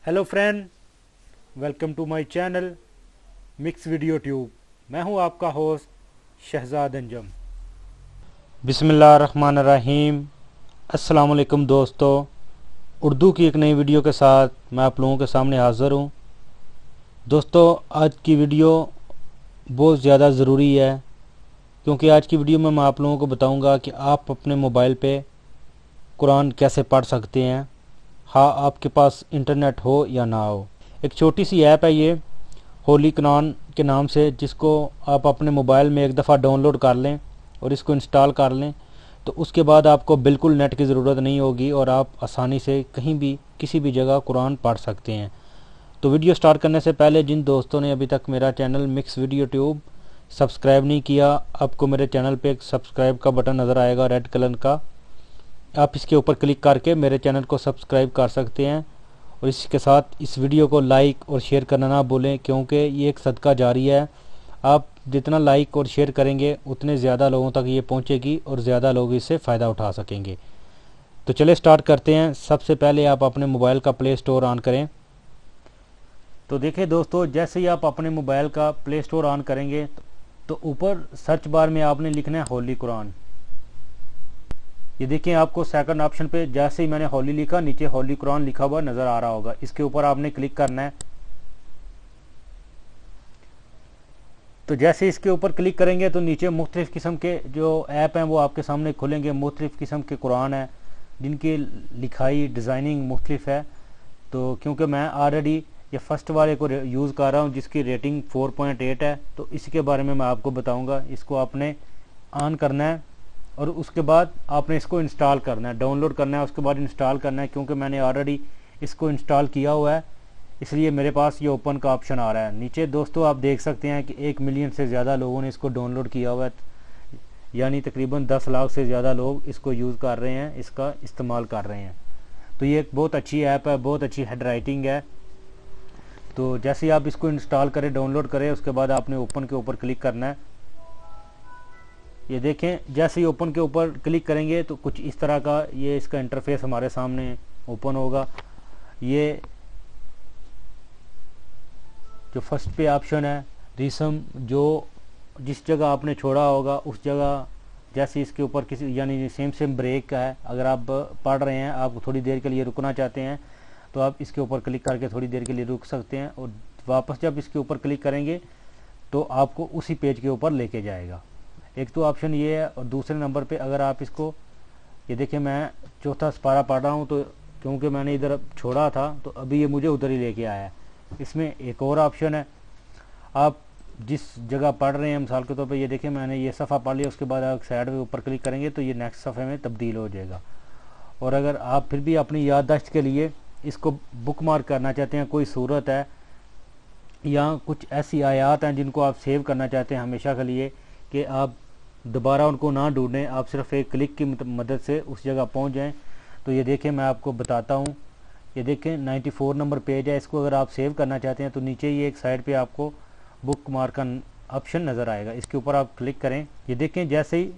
Hello friend, welcome to my channel mix video tube. मैं हूं आपका होस्ट शहजाद अंजम। बिस्मिल्लाहिर्रहमानिर्रहीम। अस्सलाम वालेकुम दोस्तों, उर्दू की एक नई वीडियो के साथ मैं आप लोगों के सामने हाज़िर हूं। दोस्तों, आज की वीडियो बहुत ज़्यादा ज़रूरी है क्योंकि आज की वीडियो में मैं आप लोगों को बताऊंगा कि आप अपने मोबाइल पे कुरान कैसे पढ़ सकते हैं। हाँ, आपके पास इंटरनेट हो या ना हो। एक छोटी सी ऐप है ये होली कुरान के नाम से, जिसको आप अपने मोबाइल में एक दफ़ा डाउनलोड कर लें और इसको इंस्टॉल कर लें तो उसके बाद आपको बिल्कुल नेट की ज़रूरत नहीं होगी और आप आसानी से कहीं भी किसी भी जगह कुरान पढ़ सकते हैं। तो वीडियो स्टार्ट करने से पहले जिन दोस्तों ने अभी तक मेरा channel mix video tube subscribe नहीं किया, आपको मेरे चैनल पे एक सब्सक्राइब का बटन नज़र आएगा रेड कलर का। आप इसके ऊपर क्लिक करके मेरे चैनल को सब्सक्राइब कर सकते हैं और इसके साथ इस वीडियो को लाइक और शेयर करना ना भूलें क्योंकि ये एक सदका जारी है। आप जितना लाइक और शेयर करेंगे उतने ज़्यादा लोगों तक ये पहुंचेगी और ज़्यादा लोग इससे फ़ायदा उठा सकेंगे। तो चलिए स्टार्ट करते हैं। सबसे पहले आप अपने मोबाइल का प्ले स्टोर ऑन करें। तो देखिए दोस्तों, जैसे ही आप अपने मोबाइल का प्ले स्टोर ऑन करेंगे तो ऊपर सर्च बार में आपने लिखना है होली कुरान। ये देखिए, आपको सेकंड ऑप्शन पे जैसे ही मैंने होली लिखा, नीचे होली कुरान लिखा हुआ नज़र आ रहा होगा। इसके ऊपर आपने क्लिक करना है। तो जैसे इसके ऊपर क्लिक करेंगे तो नीचे मुख्तलिफ़ किस्म के जो ऐप हैं वो आपके सामने खुलेंगे। मुख्तलिफ़ किस्म के कुरान हैं जिनकी लिखाई डिज़ाइनिंग मुख्तलिफ है। तो क्योंकि मैं ऑलरेडी ये फर्स्ट वाले को यूज़ कर रहा हूँ जिसकी रेटिंग 4.8 है, तो इसके बारे में मैं आपको बताऊँगा। इसको आपने ऑन करना है और उसके बाद आपने इसको इंस्टॉल करना है, डाउनलोड करना है, उसके बाद इंस्टॉल करना है। क्योंकि मैंने ऑलरेडी इसको इंस्टॉल किया हुआ है इसलिए मेरे पास ये ओपन का ऑप्शन आ रहा है। नीचे दोस्तों आप देख सकते हैं कि 1 मिलियन से ज़्यादा लोगों ने इसको डाउनलोड किया हुआ है, यानी तकरीबन 10 लाख से ज़्यादा लोग इसको यूज़ कर रहे हैं, इसका इस्तेमाल कर रहे हैं। तो ये एक बहुत अच्छी ऐप है, बहुत अच्छी हेड राइटिंग है। तो जैसे ही आप इसको इंस्टॉल करें, डाउनलोड करें, उसके बाद आपने ओपन के ऊपर क्लिक करना है। ये देखें, जैसे ही ओपन के ऊपर क्लिक करेंगे तो कुछ इस तरह का ये इसका इंटरफेस हमारे सामने ओपन होगा। ये जो फर्स्ट पे ऑप्शन है रिसम, जो जिस जगह आपने छोड़ा होगा उस जगह जैसे इसके ऊपर किसी यानी सेम ब्रेक का है। अगर आप पढ़ रहे हैं, आप थोड़ी देर के लिए रुकना चाहते हैं तो आप इसके ऊपर क्लिक करके थोड़ी देर के लिए रुक सकते हैं और वापस जब इसके ऊपर क्लिक करेंगे तो आपको उसी पेज के ऊपर लेके जाएगा। एक तो ऑप्शन ये है। और दूसरे नंबर पे अगर आप इसको, ये देखिए मैं चौथा पारा पढ़ रहा हूँ तो क्योंकि मैंने इधर छोड़ा था तो अभी ये मुझे उधर ही लेके आया है। इसमें एक और ऑप्शन है, आप जिस जगह पढ़ रहे हैं, मिसाल के तौर पे ये देखिए मैंने ये सफ़ा पढ़ लिया, उसके बाद आप साइड में ऊपर क्लिक करेंगे तो ये नेक्स्ट सफ़े में तब्दील हो जाएगा। और अगर आप फिर भी अपनी याददाश्त के लिए इसको बुक मार्क करना चाहते हैं, कोई सूरत है या कुछ ऐसी आयात हैं जिनको आप सेव करना चाहते हैं हमेशा के लिए कि आप दोबारा उनको ना ढूंढें, आप सिर्फ एक क्लिक की मदद से उस जगह पहुंच जाएं, तो ये देखें मैं आपको बताता हूं। ये देखें 94 नंबर पेज है। इसको अगर आप सेव करना चाहते हैं तो नीचे ही एक साइड पे आपको बुक मार्क का ऑप्शन नज़र आएगा, इसके ऊपर आप क्लिक करें। ये देखें जैसे ही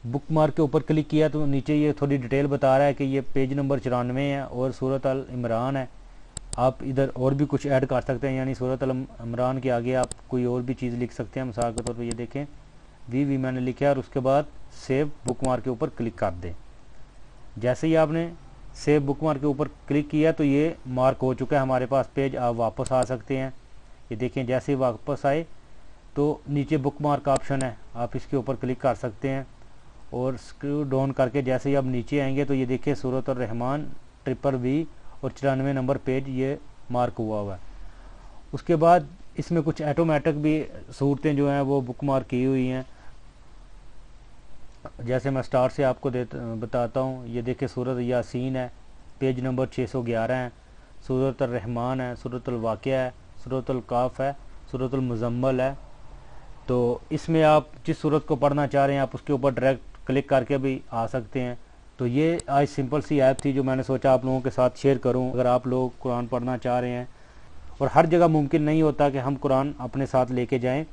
बुक मार्क के ऊपर क्लिक किया तो नीचे ये थोड़ी डिटेल बता रहा है कि ये पेज नंबर 94 है और सूरत अल इमरान है। आप इधर और भी कुछ ऐड कर सकते हैं, यानी सूरत अल इमरान के आगे आप कोई और भी चीज़ लिख सकते हैं। मिसाल के तौर पर ये देखें वी मैंने लिखा है और उसके बाद सेव बुक मार्क के ऊपर क्लिक कर दें। जैसे ही आपने सेव बुक मार्क के ऊपर क्लिक किया तो ये मार्क हो चुका है हमारे पास पेज। आप वापस आ सकते हैं। ये देखें जैसे ही वापस आए तो नीचे बुक मार्क का ऑप्शन है, आप इसके ऊपर क्लिक कर सकते हैं और स्क्रू डाउन करके जैसे ही आप नीचे आएंगे तो ये देखिए सूरत और रहमान ट्रिपल वी और 94 नंबर पेज ये मार्क हुआ है। उसके बाद इसमें कुछ ऑटोमेटिक भी सूरतें जो हैं वो बुक मार्क की हुई हैं। जैसे मैं स्टार्ट से आपको बताता हूँ। ये देखिए सूरत यासीन है, पेज नंबर 611 है, सूरत रहमान है, सूरत वाक़िया है, सूरत काफ है, सूरत मुज़म्मल है। तो इसमें आप जिस सूरत को पढ़ना चाह रहे हैं आप उसके ऊपर डायरेक्ट क्लिक करके भी आ सकते हैं। तो ये आज सिंपल सी ऐप थी जो मैंने सोचा आप लोगों के साथ शेयर करूं। अगर आप लोग कुरान पढ़ना चाह रहे हैं और हर जगह मुमकिन नहीं होता कि हम कुरान अपने साथ लेके जाएं,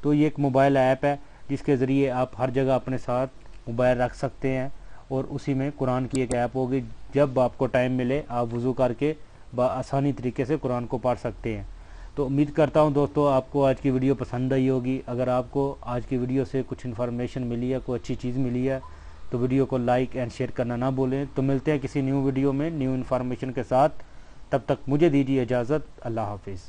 तो ये एक मोबाइल ऐप है जिसके ज़रिए आप हर जगह अपने साथ मोबाइल रख सकते हैं और उसी में कुरान की एक ऐप होगी। जब आपको टाइम मिले आप वज़ू करके आसानी तरीके से कुरान को पढ़ सकते हैं। तो उम्मीद करता हूँ दोस्तों आपको आज की वीडियो पसंद आई होगी। अगर आपको आज की वीडियो से कुछ इन्फॉर्मेशन मिली है, कोई अच्छी चीज़ मिली है, तो वीडियो को लाइक एंड शेयर करना ना भूलें। तो मिलते हैं किसी न्यू वीडियो में न्यू इन्फॉर्मेशन के साथ। तब तक मुझे दीजिए इजाज़त। अल्लाह हाफिज़।